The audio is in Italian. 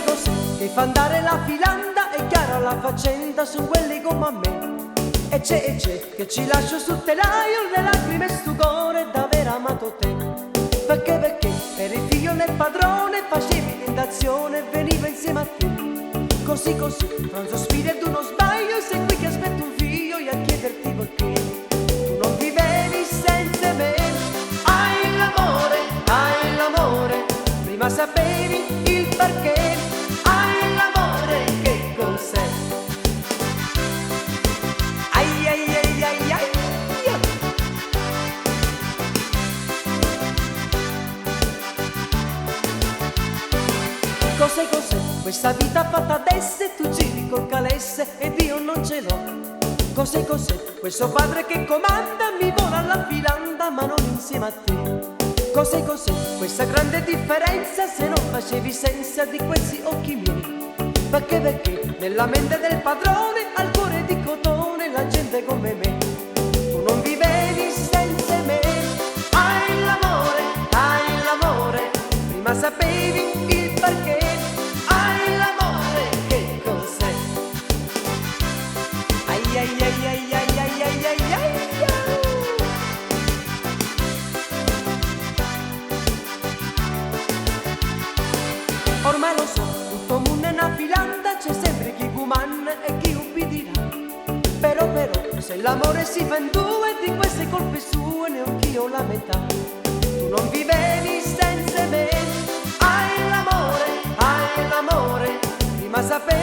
cos'è che fa andare la filanda, è chiara la faccenda, sono quelli come a me. E c'è che ci lascio sul telaio le lacrime e stu cuore d'aver amato te. Perché eri figlio del padrone, facevi tentazione e veniva insieme a te. Così, tra un sospiro ed uno sbaglio, sei qui che aspetto un figlio e a chiederti perché tu non vivevi senza me. Hai l'amore, prima sapevi il perché. Hai l'amore, che cos'è? Ai ai ai ai ai. Cos'è questa vita fatta adesso, tu giri col calesse ed io non ce l'ho. Cos'è questo padre che comanda, mi vola alla filanda ma non insieme a te. Cos'è questa grande differenza, se non facevi senza di questi occhi miei. Perché nella mente del padrone, al cuore di cotone, la gente come me. Tu non vivevi senza me. Hai l'amore, prima sapevi il perché. Hai l'amore, che cos'è? Ai ai ai ai ai ai ai ai ai. Ormai lo so, tutto mondo è una filanda, c'è sempre chi comanna e chi ubbidirà. Però, se l'amore si fa in due, di queste colpe sue ne ho anch'io la metà. Tu non vivevi senza me. Hai l'amore, prima sapevi